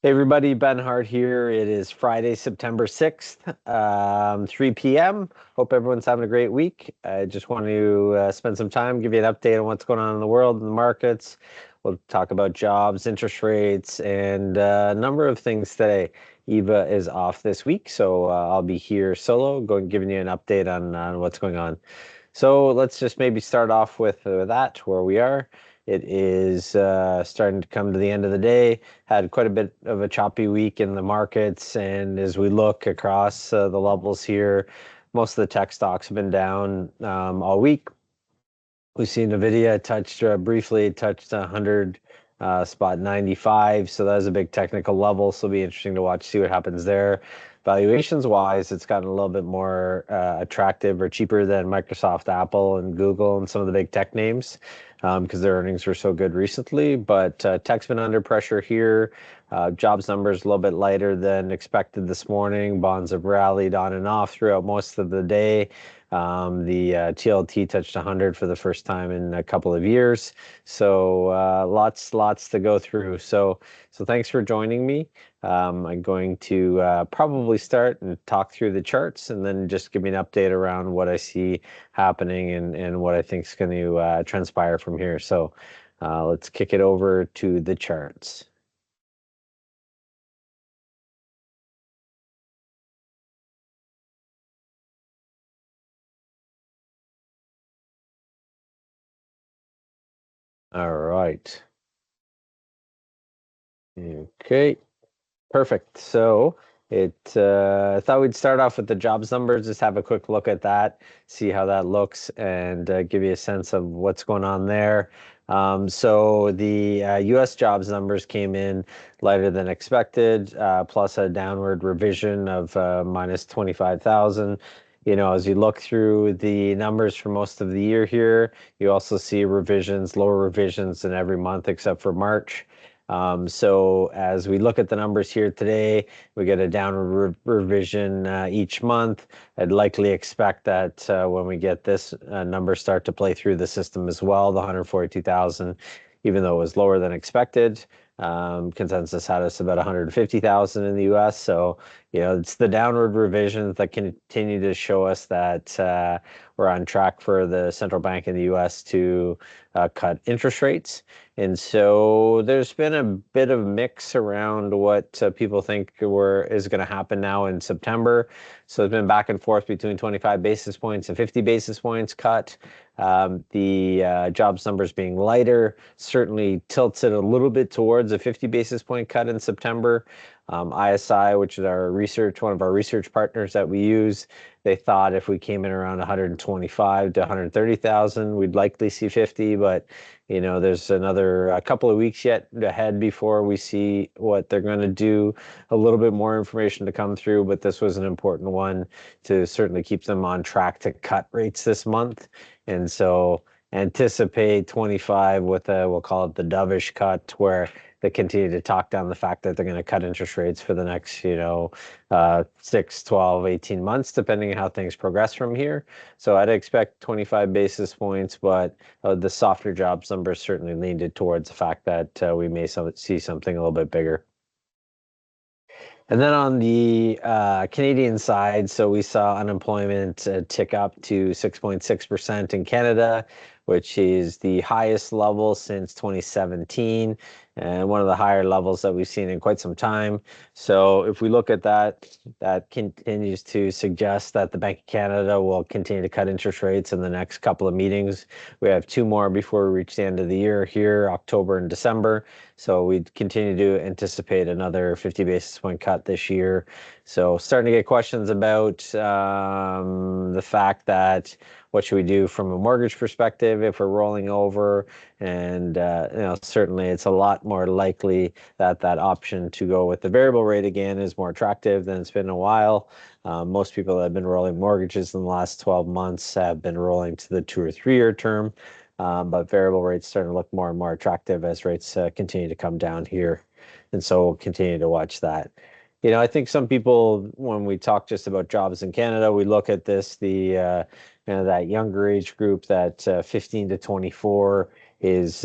Hey everybody, Ben Hart here. It is Friday, September 6th, 3 p.m. Hope everyone's having a great week. I just want to spend some time, give you an update on what's going on in the world and the markets. We'll talk about jobs, interest rates, and a number of things today. Eva is off this week, so I'll be here solo, giving you an update on what's going on. So let's just maybe start off with that, where we are. It is starting to come to the end of the day. Had quite a bit of a choppy week in the markets, and as we look across the levels here, most of the tech stocks have been down all week. We've seen Nvidia touched briefly touched 100 spot 95, so that was a big technical level. So it'll be interesting to watch, see what happens there. Valuations wise, it's gotten a little bit more attractive or cheaper than Microsoft, Apple, and Google and some of the big tech names because their earnings were so good recently. But tech's been under pressure here. Jobs numbers a little bit lighter than expected this morning. Bonds have rallied on and off throughout most of the day. The TLT touched 100 for the first time in a couple of years. So lots to go through. So thanks for joining me. I'm going to probably start and talk through the charts and then just give me an update around what I see happening and what I think is going to transpire from here. So let's kick it over to the charts. All right. Okay. Perfect. So I thought we'd start off with the jobs numbers, just have a quick look at that, see how that looks, and give you a sense of what's going on there. So the U.S. jobs numbers came in lighter than expected, plus a downward revision of minus 25,000. As you look through the numbers for most of the year here, you also see revisions, lower revisions in every month except for March. So as we look at the numbers here today, we get a downward revision each month. I'd likely expect that when we get this number start to play through the system as well, the 142,000, even though it was lower than expected. Consensus had us about 150,000 in the US. So, it's the downward revisions that continue to show us that we're on track for the central bank in the US to cut interest rates. And so there's been a bit of mix around what people think is going to happen now in September. So it's been back and forth between 25 basis points and 50 basis points cut. The jobs numbers being lighter certainly tilts it a little bit towards a 50 basis point cut in September. ISI, which is one of our research partners that we use, they thought if we came in around 125 to 130,000, we'd likely see 50, but there's a couple of weeks yet ahead before we see what they're going to do. A little bit more information to come through, but this was an important one to certainly keep them on track to cut rates this month. And so anticipate 25 with we'll call it the dovish cut, where they continue to talk down the fact that they're going to cut interest rates for the next, 6, 12, 18 months, depending on how things progress from here. So I'd expect 25 basis points, but the softer jobs numbers certainly leaned it towards the fact that we may see something a little bit bigger. And then on the Canadian side, so we saw unemployment tick up to 6.6% in Canada, which is the highest level since 2017 and one of the higher levels that we've seen in quite some time. So if we look at that, that continues to suggest that the Bank of Canada will continue to cut interest rates in the next couple of meetings. We have two more before we reach the end of the year here, October and December. So we continue to anticipate another 50 basis point cut this year. So starting to get questions about the fact that what should we do from a mortgage perspective if we're rolling over? And certainly it's a lot more likely that that option to go with the variable rate again is more attractive than it's been in a while. Most people that have been rolling mortgages in the last 12 months have been rolling to the 2 or 3 year term. But variable rates starting to look more and more attractive as rates continue to come down here. And so we'll continue to watch that. I think some people, when we talk just about jobs in Canada, we look at this, that younger age group, that 15 to 24 is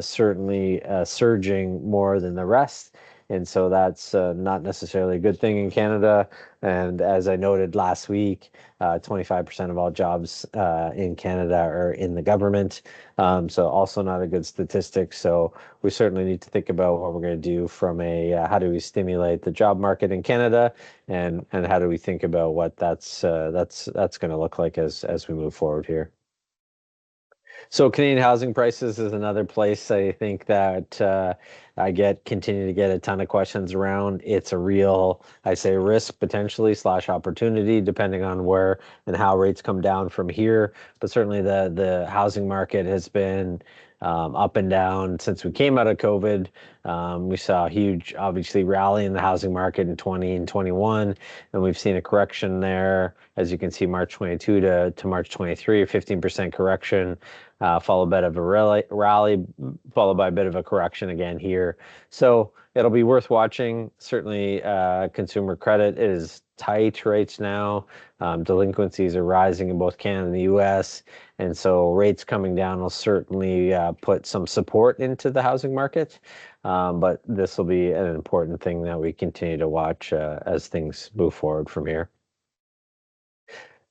certainly surging more than the rest. and so that's not necessarily a good thing in Canada. And as I noted last week, 25% of all jobs in Canada are in the government. So also not a good statistic. So we certainly need to think about what we're going to do from a how do we stimulate the job market in Canada, and how do we think about what that's going to look like as we move forward here. So Canadian housing prices is another place I think that continue to get a ton of questions around. It's a real, I say, risk potentially slash opportunity, depending on where and how rates come down from here. But certainly the housing market has been up and down since we came out of COVID. We saw a huge, obviously, rally in the housing market in 20 and 21, and we've seen a correction there, as you can see, March 22 to March 23, a 15% correction, followed by a bit of a rally, followed by a bit of a correction again here. So it'll be worth watching. Certainly, consumer credit is tight rates now. Delinquencies are rising in both Canada and the U.S., and so rates coming down will certainly put some support into the housing market. But this will be an important thing that we continue to watch as things move forward from here.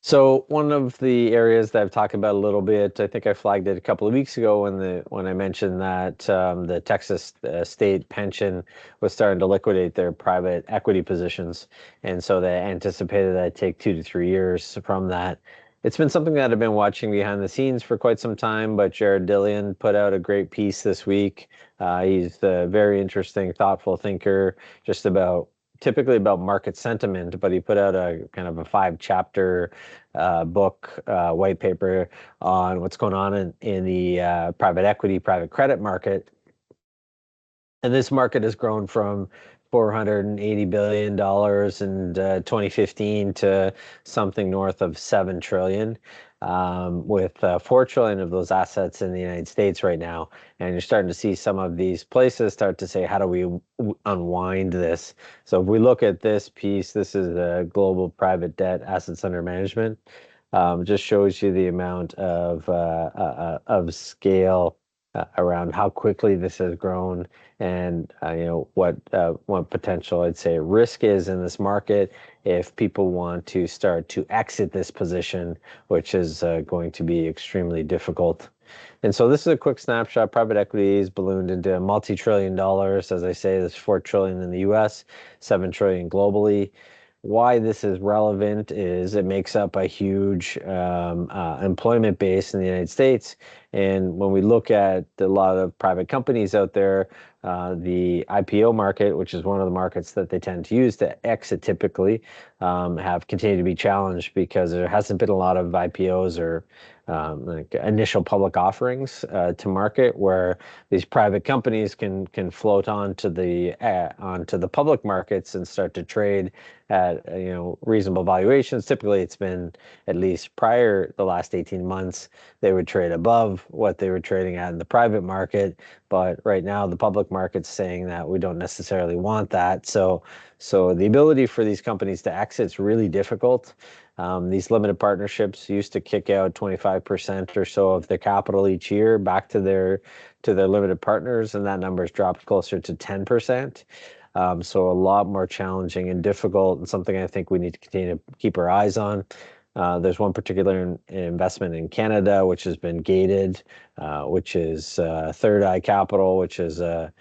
So one of the areas that I've talked about a little bit, I think I flagged it a couple of weeks ago when I mentioned that the Texas state pension was starting to liquidate their private equity positions, and so they anticipated that it'd take 2 to 3 years from that. It's been something that I've been watching behind the scenes for quite some time, but Jared Dillian put out a great piece this week. He's a very interesting, thoughtful thinker, just about typically about market sentiment, but he put out a kind of a 5 chapter book, white paper on what's going on in the private equity, private credit market. And this market has grown from $480 billion in 2015 to something north of 7 trillion, with 4 trillion of those assets in the United States right now. And you're starting to see some of these places start to say, how do we unwind this? So if we look at this piece, this is a global private debt assets under management. Just shows you the amount of scale around how quickly this has grown, and what potential, I'd say, risk is in this market if people want to start to exit this position, which is going to be extremely difficult. And so this is a quick snapshot. Private equity is ballooned into multi-trillion dollars. As I say, there's 4 trillion in the US, 7 trillion globally. Why this is relevant is it makes up a huge employment base in the United States. And when we look at a lot of private companies out there, the IPO market, which is one of the markets that they tend to use to exit typically, have continued to be challenged because there hasn't been a lot of IPOs or like initial public offerings to market where these private companies can float onto the public markets and start to trade at reasonable valuations. Typically, it's been, at least prior the last 18 months, they would trade above what they were trading at in the private market. But right now, the public market's saying that we don't necessarily want that. So the ability for these companies to exit is really difficult. These limited partnerships used to kick out 25% or so of their capital each year back to their limited partners, and that number's dropped closer to 10%. So a lot more challenging and difficult, and something I think we need to continue to keep our eyes on. There's one particular investment in Canada which has been gated, which is Third Eye Capital, which is a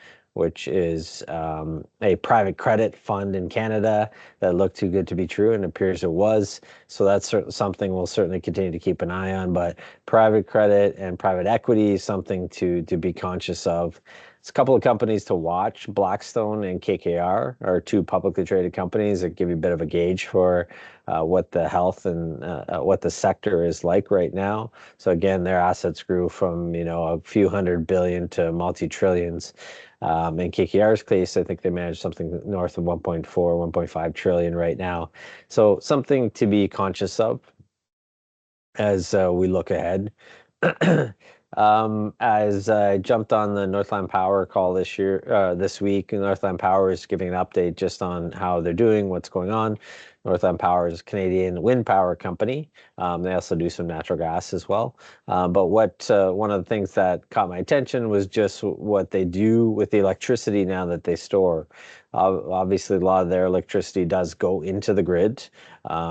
private credit fund in Canada that looked too good to be true, and it appears it was. So that's something we'll certainly continue to keep an eye on. But private credit and private equity is something to be conscious of. It's a couple of companies to watch. Blackstone and KKR are 2 publicly traded companies that give you a bit of a gauge for what the health and what the sector is like right now. So again, their assets grew from a few hundred billion to multi-trillions. In KKR's case, I think they manage something north of 1.4, 1.5 trillion right now. So something to be conscious of as we look ahead. As I jumped on the Northland Power call this week, Northland Power is giving an update just on how they're doing, what's going on. Northland Power is a Canadian wind power company. They also do some natural gas as well. But one of the things that caught my attention was just what they do with the electricity now that they store. Obviously, a lot of their electricity does go into the grid.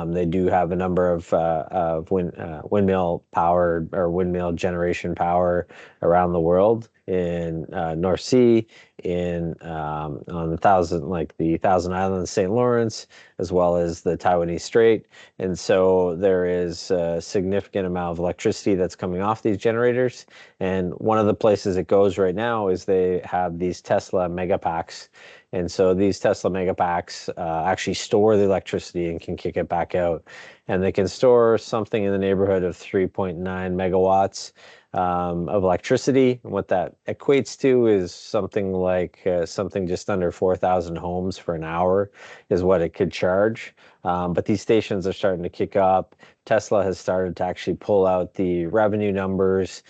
They do have a number of windmill power or windmill generation power around the world in North Sea, in on the Thousand Islands, St. Lawrence, as well as the Taiwanese Strait. And so there is a significant amount of electricity that's coming off these generators. And one of the places it goes right now is they have these Tesla megapacks. And so these Tesla megapacks actually store the electricity and can kick it back out. And they can store something in the neighborhood of 3.9 megawatts of electricity. And what that equates to is something like something just under 4,000 homes for an hour is what it could charge. But these stations are starting to kick up. Tesla has started to actually pull out the revenue numbers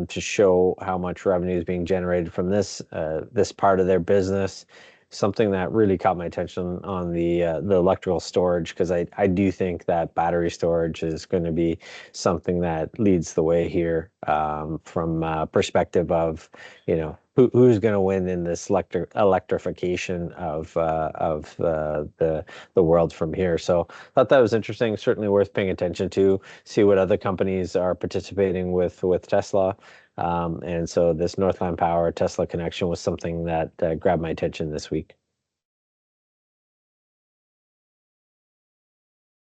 to show how much revenue is being generated from this part of their business. Something that really caught my attention on the electrical storage, because I do think that battery storage is going to be something that leads the way here from perspective of who's going to win in this electrification of the world from here. So I thought that was interesting. Certainly worth paying attention to. See what other companies are participating with Tesla. And so this Northland Power Tesla connection was something that grabbed my attention this week.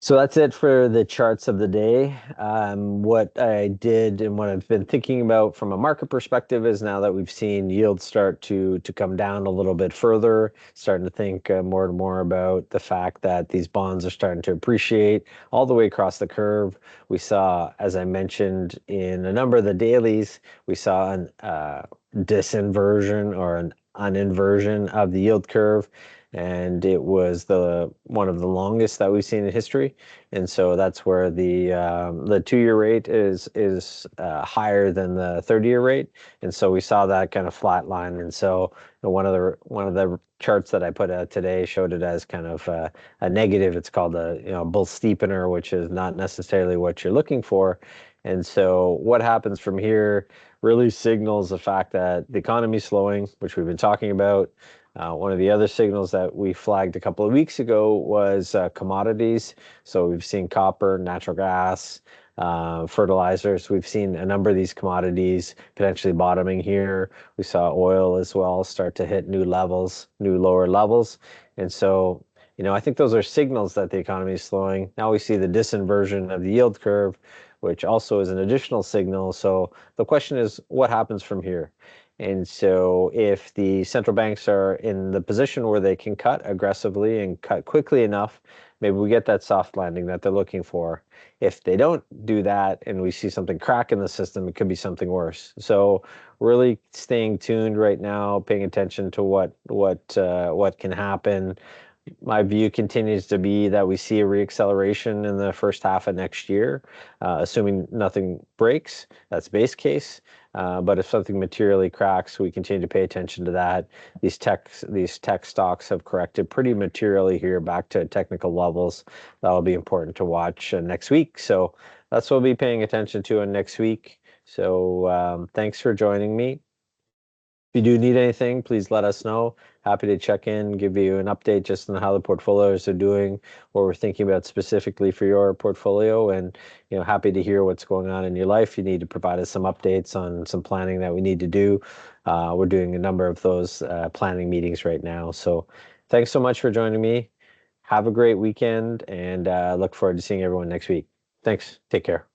So that's it for the charts of the day. What I did and what I've been thinking about from a market perspective is, now that we've seen yields start to come down a little bit further, starting to think more and more about the fact that these bonds are starting to appreciate all the way across the curve. We saw, as I mentioned in a number of the dailies, we saw an disinversion or an un-inversion of the yield curve, and it was one of the longest that we've seen in history. And so that's where the 2-year rate is higher than the 30-year rate. And so we saw that kind of flat line. And so one of the charts that I put out today showed it as kind of a negative. It's called a bull steepener, which is not necessarily what you're looking for. And so what happens from here really signals the fact that the economy is slowing, which we've been talking about. One of the other signals that we flagged a couple of weeks ago was commodities. So we've seen copper, natural gas, fertilizers. We've seen a number of these commodities potentially bottoming here. We saw oil as well start to hit new lower levels. And so, I think those are signals that the economy is slowing. Now we see the disinversion of the yield curve, which also is an additional signal. So the question is, what happens from here? And so if the central banks are in the position where they can cut aggressively and cut quickly enough, maybe we get that soft landing that they're looking for. If they don't do that and we see something crack in the system, it could be something worse. So really staying tuned right now, paying attention to what can happen. My view continues to be that we see a reacceleration in the first half of next year, assuming nothing breaks. That's base case. But if something materially cracks, we continue to pay attention to that. These tech stocks have corrected pretty materially here back to technical levels. That'll be important to watch next week. So that's what we'll be paying attention to next week. So thanks for joining me. If you do need anything, please let us know. Happy to check in, give you an update just on how the portfolios are doing, what we're thinking about specifically for your portfolio, and happy to hear what's going on in your life. You need to provide us some updates on some planning that we need to do. We're doing a number of those planning meetings right now. So thanks so much for joining me. Have a great weekend, and look forward to seeing everyone next week. Thanks. Take care.